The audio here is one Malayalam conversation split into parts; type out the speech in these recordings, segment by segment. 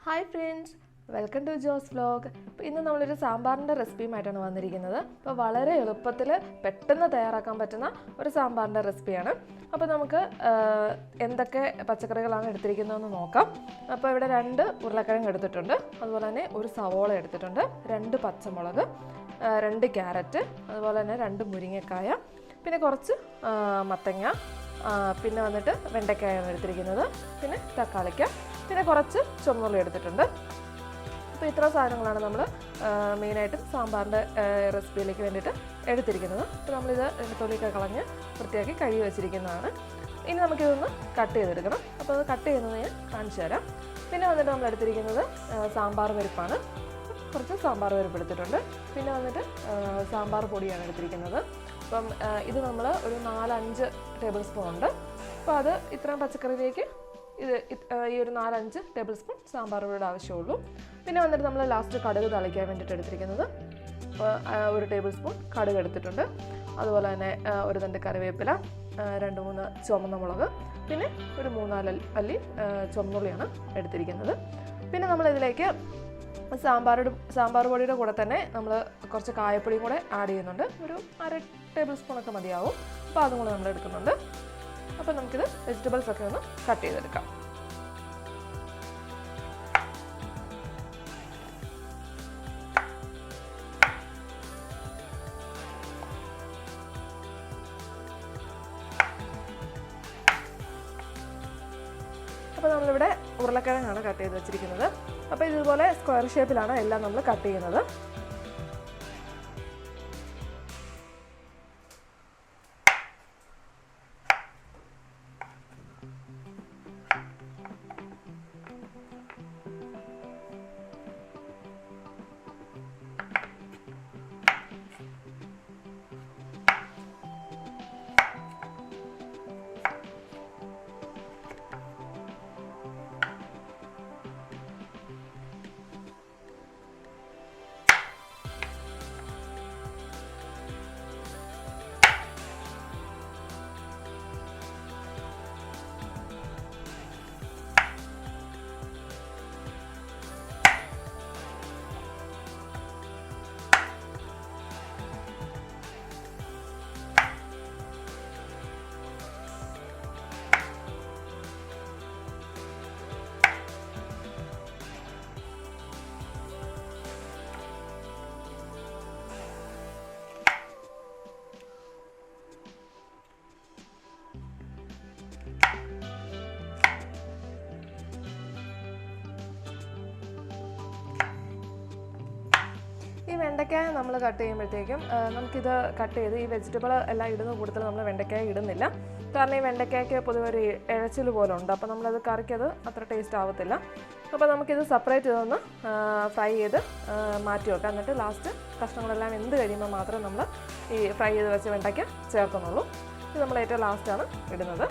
Hi friends, welcome to Jo's vlog. ഇന്ന് നമ്മളൊരു സാമ്പാറിൻ്റെ റെസിപ്പിയുമായിട്ടാണ് വന്നിരിക്കുന്നത്. അപ്പോൾ വളരെ എളുപ്പത്തിൽ പെട്ടെന്ന് തയ്യാറാക്കാൻ പറ്റുന്ന ഒരു സാമ്പാറിൻ്റെ റെസിപ്പിയാണ്. അപ്പോൾ നമുക്ക് എന്തൊക്കെ പച്ചക്കറികളാണ് എടുത്തിരിക്കുന്നതെന്ന് നോക്കാം. അപ്പോൾ ഇവിടെ 2 ഉരുളക്കിഴങ്ങ് എടുത്തിട്ടുണ്ട്, അതുപോലെ തന്നെ ഒരു സവോള എടുത്തിട്ടുണ്ട്, 2 പച്ചമുളക്, 2 ക്യാരറ്റ്, അതുപോലെ തന്നെ 2 മുരിങ്ങക്കായ, പിന്നെ കുറച്ച് മത്തങ്ങ, പിന്നെ വന്നിട്ട് വെണ്ടയ്ക്കായാണ് എടുത്തിരിക്കുന്നത്, പിന്നെ തക്കാളിക്ക, പിന്നെ കുറച്ച് ചുവന്നുള്ളി എടുത്തിട്ടുണ്ട്. അപ്പോൾ ഇത്ര സാധനങ്ങളാണ് നമ്മൾ മെയിനായിട്ടും സാമ്പാറിൻ്റെ റെസിപ്പിയിലേക്ക് വേണ്ടിയിട്ട് എടുത്തിരിക്കുന്നത്. അപ്പോൾ നമ്മളിത് തൊലിയൊക്കെ കളഞ്ഞ് വൃത്തിയാക്കി കഴുകി വെച്ചിരിക്കുന്നതാണ്. ഇനി നമുക്കിതൊന്ന് കട്ട് ചെയ്തെടുക്കണം. അപ്പോൾ അത് കട്ട് ചെയ്യുന്നത് ഞാൻ കാണിച്ചു തരാം. പിന്നെ വന്നിട്ട് നമ്മൾ എടുത്തിരിക്കുന്നത് സാമ്പാർ പരിപ്പാണ്. കുറച്ച് സാമ്പാർ പരിപ്പ് എടുത്തിട്ടുണ്ട്. പിന്നെ വന്നിട്ട് സാമ്പാർ പൊടിയാണ് എടുത്തിരിക്കുന്നത്. അപ്പം ഇത് നമ്മൾ ഒരു 4-5 ടേബിൾ സ്പൂൺ ഉണ്ട്. അപ്പോൾ അത് ഇത്രയും പച്ചക്കറിയിലേക്ക് ഈ ഒരു 4-5 ടേബിൾ സ്പൂൺ സാമ്പാർ പൊടിയുടെ ആവശ്യമുള്ളൂ. പിന്നെ വന്നിട്ട് നമ്മൾ ലാസ്റ്റ് കടുക് തളിക്കാൻ വേണ്ടിയിട്ട് എടുത്തിരിക്കുന്നത് 1 ടേബിൾ സ്പൂൺ കടുക് എടുത്തിട്ടുണ്ട്. അതുപോലെ തന്നെ ഒരു 2 കറിവേപ്പില, 2-3 ചുവന്ന മുളക്, പിന്നെ ഒരു 3-4 അല്ലി ചുവന്നുള്ളിയാണ് എടുത്തിരിക്കുന്നത്. പിന്നെ നമ്മളിതിലേക്ക് സാമ്പാർ പൊടിയുടെ കൂടെ തന്നെ നമ്മൾ കുറച്ച് കായപ്പൊടിയും കൂടെ ആഡ് ചെയ്യുന്നുണ്ട്. ഒരു 1/2 ടേബിൾ സ്പൂണൊക്കെ മതിയാവും. അപ്പോൾ അതും കൂടെ നമ്മൾ എടുക്കുന്നുണ്ട്. അപ്പോൾ നമുക്കിത് വെജിറ്റബിൾസ് ഒക്കെ ഒന്ന് കട്ട് ചെയ്തെടുക്കാം. അപ്പോൾ നമ്മളിവിടെ ഉരുളക്കിഴങ്ങാണ് കട്ട് ചെയ്ത് വെച്ചിരിക്കുന്നത്. അപ്പോൾ ഇതുപോലെ സ്ക്വയർ ഷേപ്പിലാണ് എല്ലാം നമ്മൾ കട്ട് ചെയ്യുന്നത്. ഈ വെണ്ടയ്ക്കായ നമ്മൾ കട്ട് ചെയ്യുമ്പോഴത്തേക്കും നമുക്കിത് കട്ട് ചെയ്ത് ഈ വെജിറ്റബിൾ എല്ലാം ഇടുന്ന കൂട്ടത്തിൽ നമ്മൾ വെണ്ടയ്ക്കായ ഇടുന്നില്ല. കാരണം ഈ വെണ്ടയ്ക്കായ്ക്ക് പൊതുവെ ഒരു ഇഴച്ചിൽ പോലെ ഉണ്ട്. അപ്പോൾ നമ്മളത് കറിക്കത് അത്ര ടേസ്റ്റ് ആവത്തില്ല. അപ്പോൾ നമുക്കിത് സെപ്പറേറ്റ് ചെയ്തൊന്ന് ഫ്രൈ ചെയ്ത് മാറ്റി വെക്കാം. എന്നിട്ട് ലാസ്റ്റ് കഷ്ണങ്ങളെല്ലാം വെന്ത് കഴിയുമ്പോൾ മാത്രം നമ്മൾ ഈ ഫ്രൈ ചെയ്ത് വെച്ച വെണ്ടയ്ക്ക ചേർക്കുന്നുള്ളൂ. ഇത് നമ്മൾ ഏറ്റവും ലാസ്റ്റാണ് ഇടുന്നത്.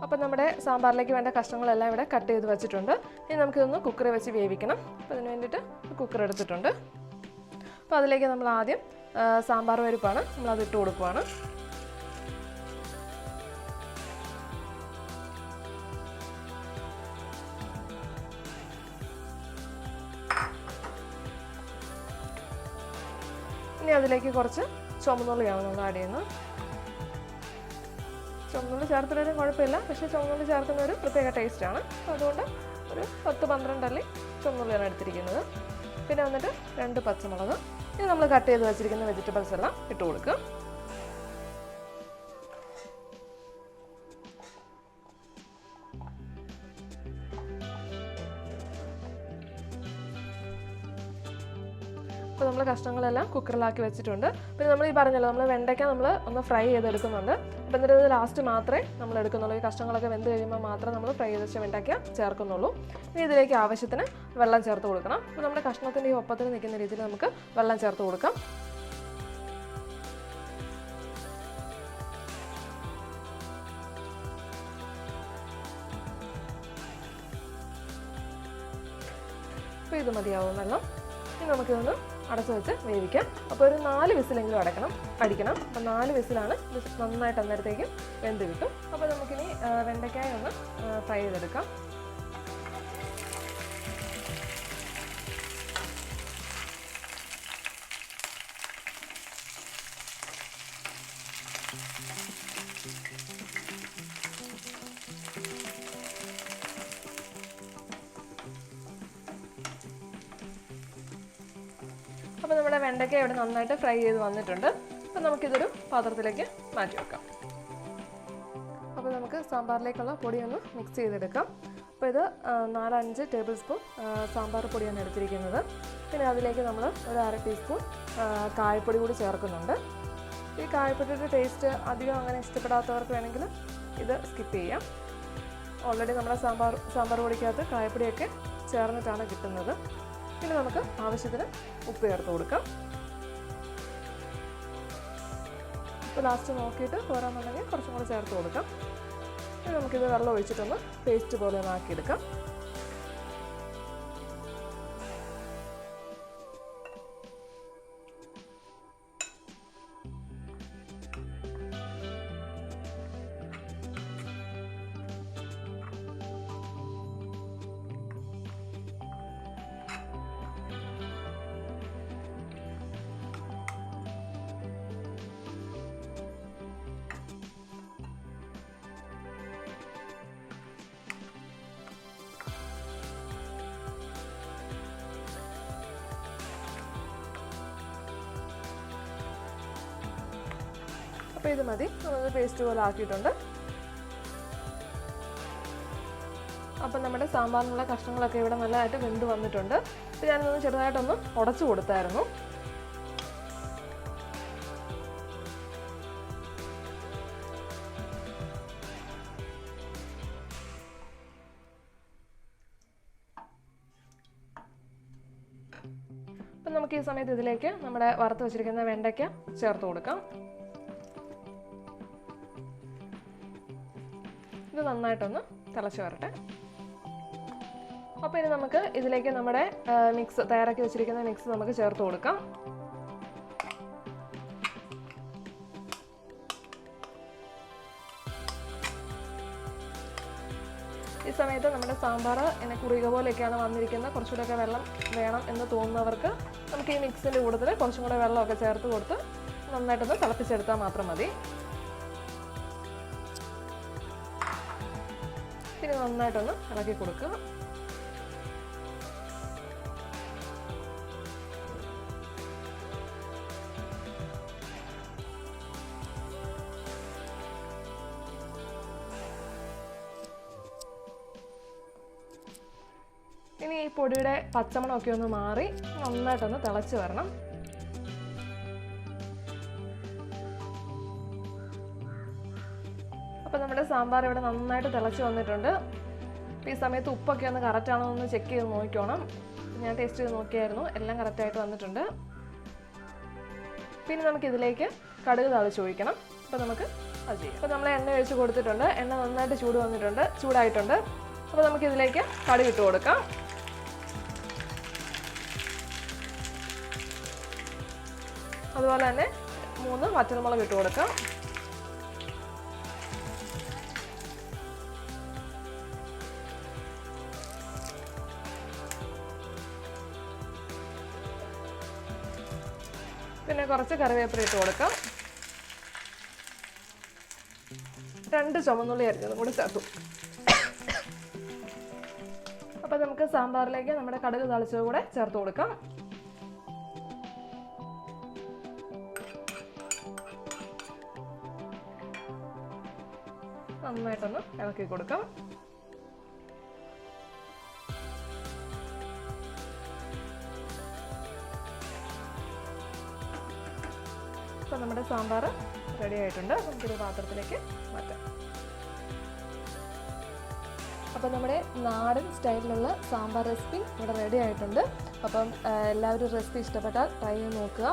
അപ്പോൾ നമ്മുടെ സാമ്പാറിലേക്ക് വേണ്ട കഷ്ണങ്ങളെല്ലാം ഇവിടെ കട്ട് ചെയ്ത് വെച്ചിട്ടുണ്ട്. ഇനി നമുക്കിതൊന്ന് കുക്കറിൽ വെച്ച് വേവിക്കണം. അപ്പോൾ അതിന് വേണ്ടിയിട്ട് കുക്കർ എടുത്തിട്ടുണ്ട്. അപ്പോൾ അതിലേക്ക് നമ്മൾ ആദ്യം സാമ്പാർ പരിപ്പാണ് നമ്മളത് ഇട്ട് കൊടുക്കുവാണ്. ഇനി അതിലേക്ക് കുറച്ച് ചുവന്നുള്ളിയാണ് നമ്മൾ ആഡ് ചെയ്യുന്നത്. ചുവന്നുള്ളി ചേർത്തിട്ടും കുഴപ്പമില്ല, പക്ഷേ ചുവന്നുള്ളി ചേർക്കുന്ന ഒരു പ്രത്യേക ടേസ്റ്റാണ്. അതുകൊണ്ട് ഒരു 10-12 അല്ലി ചുവന്നുള്ളിയാണ് എടുത്തിരിക്കുന്നത്. പിന്നെ വന്നിട്ട് 2 പച്ചമുളക്. ഇനി നമ്മൾ കട്ട് ചെയ്ത് വെച്ചിരിക്കുന്ന വെജിറ്റബിൾസ് എല്ലാം ഇട്ട് കൊടുക്കുക. അപ്പോൾ നമ്മൾ കഷ്ണങ്ങളെല്ലാം കുക്കറിലാക്കി വെച്ചിട്ടുണ്ട്. പിന്നെ നമ്മൾ ഈ പറഞ്ഞല്ലോ നമ്മൾ വെണ്ടയ്ക്ക നമ്മൾ ഒന്ന് ഫ്രൈ ചെയ്തെടുക്കുന്നുണ്ട്. അപ്പോൾ എന്നിട്ട് ഇത് ലാസ്റ്റ് മാത്രമേ നമ്മൾ എടുക്കുന്നുള്ളൂ. ഈ കഷ്ണങ്ങളൊക്കെ വെന്ത് കഴിയുമ്പോൾ മാത്രമേ നമ്മൾ ഫ്രൈ ചെയ്ത് വെച്ച വെണ്ടയ്ക്ക ചേർക്കുന്നുള്ളൂ. ഇനി ഇതിലേക്ക് ആവശ്യത്തിന് വെള്ളം ചേർത്ത് കൊടുക്കണം. അപ്പോൾ നമ്മുടെ കഷ്ണത്തിൻ്റെ ഈ ഒപ്പത്തിന് നിൽക്കുന്ന രീതിയിൽ നമുക്ക് വെള്ളം ചേർത്ത് കൊടുക്കാം. അപ്പോൾ ഇത് മതിയാവും വെള്ളം. ഇനി നമുക്കിതൊന്ന് അടച്ചു വെച്ച് വേവിക്കാം. അപ്പോൾ ഒരു 4 വിസിലെങ്കിലും അടിക്കണം. അപ്പോൾ 4 വിസിലാണ് ഇത് നന്നായിട്ട് അന്നേരത്തേക്കും വെന്ത് കിട്ടും. അപ്പോൾ നമുക്കിനി വെണ്ടയ്ക്കായ ഒന്ന് ഫ്രൈ ചെയ്തെടുക്കാം. അപ്പോൾ നമ്മുടെ വെണ്ടയ്ക്ക ഇവിടെ നന്നായിട്ട് ഫ്രൈ ചെയ്ത് വന്നിട്ടുണ്ട്. അപ്പോൾ നമുക്കിതൊരു പാത്രത്തിലേക്ക് മാറ്റി വെക്കാം. അപ്പോൾ നമുക്ക് സാമ്പാറിലേക്കുള്ള പൊടിയൊന്ന് മിക്സ് ചെയ്തെടുക്കാം. അപ്പോൾ ഇത് 4-5 ടേബിൾ സ്പൂൺ സാമ്പാർ പൊടിയാണ് എടുത്തിരിക്കുന്നത്. പിന്നെ അതിലേക്ക് നമ്മൾ ഒരു 1/2 ടീസ്പൂൺ കായപ്പൊടി കൂടി ചേർക്കുന്നുണ്ട്. ഈ കായപ്പൊടിയുടെ ടേസ്റ്റ് അധികം അങ്ങനെ ഇഷ്ടപ്പെടാത്തവർക്ക് വേണമെങ്കിൽ ഇത് സ്കിപ്പ് ചെയ്യാം. ഓൾറെഡി നമ്മുടെ സാമ്പാർ പൊടിക്കകത്ത് കായപ്പൊടിയൊക്കെ ചേർന്നിട്ടാണ് കിട്ടുന്നത്. പിന്നെ നമുക്ക് ആവശ്യത്തിന് ഉപ്പ് ചേർത്ത് കൊടുക്കാം. ഇപ്പോൾ ലാസ്റ്റ് നോക്കിയിട്ട് പോരാന്നുണ്ടെങ്കിൽ കുറച്ചും കൂടി ചേർത്ത് കൊടുക്കാം. ഇനി നമുക്കിത് വെള്ളം ഒഴിച്ചിട്ടൊന്ന് പേസ്റ്റ് പോലെ ഒന്ന് ആക്കിയെടുക്കാം. അപ്പോൾ ഇത് മതി. നമ്മൾ പേസ്റ്റ് പോലെ ആക്കിയിട്ടുണ്ട്. അപ്പം നമ്മുടെ സാമ്പാറിനുള്ള കഷ്ണങ്ങളൊക്കെ ഇവിടെ നല്ലതായിട്ട് വെന്ത് വന്നിട്ടുണ്ട്. അപ്പോൾ ഞാനൊന്ന് ചെറുതായിട്ടൊന്ന് ഉടച്ചു കൊടുത്തായിരുന്നു. അപ്പം നമുക്ക് ഈ സമയത്ത് ഇതിലേക്ക് നമ്മുടെ വറുത്ത് വെച്ചിരിക്കുന്ന വെണ്ടയ്ക്ക ചേർത്ത് കൊടുക്കാം. ഇത് നന്നായിട്ടൊന്ന് തിളച്ച് വരട്ടെ. അപ്പോൾ ഇനി നമുക്ക് ഇതിലേക്ക് നമ്മുടെ മിക്സ് തയ്യാറാക്കി വെച്ചിരിക്കുന്ന മിക്സ് നമുക്ക് ചേർത്ത് കൊടുക്കാം. ഈ സമയത്ത് നമ്മുടെ സാമ്പാർ ഇങ്ങനെ കുറുക പോലെയൊക്കെയാണ് വന്നിരിക്കുന്നത്. കുറച്ചുകൂടെയൊക്കെ വെള്ളം വേണം എന്ന് തോന്നുന്നവർക്ക് നമുക്ക് ഈ മിക്സിൻ്റെ കൂട്ടത്തിൽ കുറച്ചും കൂടെ വെള്ളമൊക്കെ ചേർത്ത് കൊടുത്ത് നന്നായിട്ടൊന്ന് തിളപ്പിച്ചെടുത്താൽ മാത്രം മതി. പിന്നെ നന്നായിട്ടൊന്ന് ഇളക്കി കൊടുക്കുക. ഇനി ഈ പൊടിയുടെ പച്ചമണമൊക്കെ ഒന്ന് മാറി നന്നായിട്ടൊന്ന് തിളച്ച് വരണം. അപ്പോൾ നമ്മുടെ സാമ്പാർ ഇവിടെ നന്നായിട്ട് തിളച്ച് വന്നിട്ടുണ്ട്. ഈ സമയത്ത് ഉപ്പൊക്കെ ഒന്ന് കറക്റ്റാണോ എന്ന് ചെക്ക് ചെയ്ത് നോക്കിക്കോണം. ഞാൻ ടേസ്റ്റ് ചെയ്ത് നോക്കിയായിരുന്നു, എല്ലാം കറക്റ്റായിട്ട് വന്നിട്ടുണ്ട്. പിന്നെ നമുക്കിതിലേക്ക് കടുക് താളിച്ച് ഒഴിക്കണം. അപ്പോൾ നമുക്ക് അത് ചെയ്യാം. അപ്പോൾ നമ്മൾ എണ്ണ ഒഴിച്ച് കൊടുത്തിട്ടുണ്ട്. എണ്ണ നന്നായിട്ട് ചൂടായിട്ടുണ്ട്. അപ്പോൾ നമുക്കിതിലേക്ക് കടുക് ഇട്ട് കൊടുക്കാം. അതുപോലെ തന്നെ 3 വറ്റൽമുളക് ഇട്ട് കൊടുക്കാം. പിന്നെ കുറച്ച് കറിവേപ്പില ഇട്ട് കൊടുക്കാം. 2 ചുവന്നുള്ളി അരിഞ്ഞതും കൂടി ചേർത്തു. അപ്പോൾ നമുക്ക് സാമ്പാറിലേക്ക് നമ്മുടെ കടുക് താളിച്ചത് കൂടെ ചേർത്ത് കൊടുക്കാം. നന്നായിട്ടൊന്ന് ഇളക്കി കൊടുക്കാം. നമ്മുടെ സാമ്പാർ റെഡി ആയിട്ടുണ്ട്. നമുക്കൊരു പാത്രത്തിലേക്ക് മാറ്റാം. അപ്പോൾ നമ്മുടെ നാടൻ സ്റ്റൈലിലുള്ള സാമ്പാർ റെസിപ്പി ഇവിടെ റെഡി ആയിട്ടുണ്ട്. അപ്പം എല്ലാവരും റെസിപ്പി ഇഷ്ടപ്പെട്ടാൽ ട്രൈ ചെയ്ത് നോക്കുക.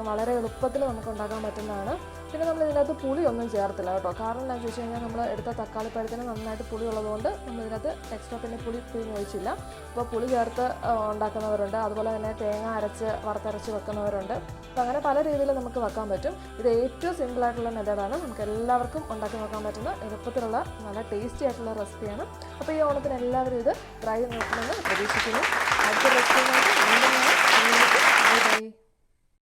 വളരെ എളുപ്പത്തിൽ നമുക്ക് ഉണ്ടാക്കാൻ പറ്റുന്നതാണ്. പിന്നെ നമ്മൾ ഇതിനകത്ത് പുളിയൊന്നും ചേർത്തില്ല കേട്ടോ. കാരണം എന്താണെന്ന് ചോദിച്ചു കഴിഞ്ഞാൽ നമ്മൾ എടുത്ത തക്കാളിപ്പഴത്തിന് നന്നായിട്ട് പുളി ഉള്ളതുകൊണ്ട് നമ്മൾ ഇതിനകത്ത് എക്സ്ട്രാ പിന്നെ പുളി ഒഴിച്ചില്ല. അപ്പോൾ പുളി ചേർത്ത് ഉണ്ടാക്കുന്നവരുണ്ട്, അതുപോലെ തന്നെ തേങ്ങ അരച്ച് വറുത്തരച്ച് വെക്കുന്നവരുണ്ട്. അപ്പോൾ അങ്ങനെ പല രീതിയിൽ നമുക്ക് വെക്കാൻ പറ്റും. ഇത് ഏറ്റവും സിമ്പിളായിട്ടുള്ള മെത്തേഡാണ്. നമുക്ക് എല്ലാവർക്കും ഉണ്ടാക്കി നോക്കാൻ പറ്റുന്ന എളുപ്പത്തിലുള്ള നല്ല ടേസ്റ്റി ആയിട്ടുള്ള റെസിപ്പിയാണ്. അപ്പോൾ ഈ ഓണത്തിന് എല്ലാവരും ഇത് ട്രൈ ചെയ്ത് നോക്കുമെന്ന് പ്രതീക്ഷിക്കുന്നു. അടുത്ത റെസിപ്പിയുമായിട്ട് വീണ്ടും ബൈ.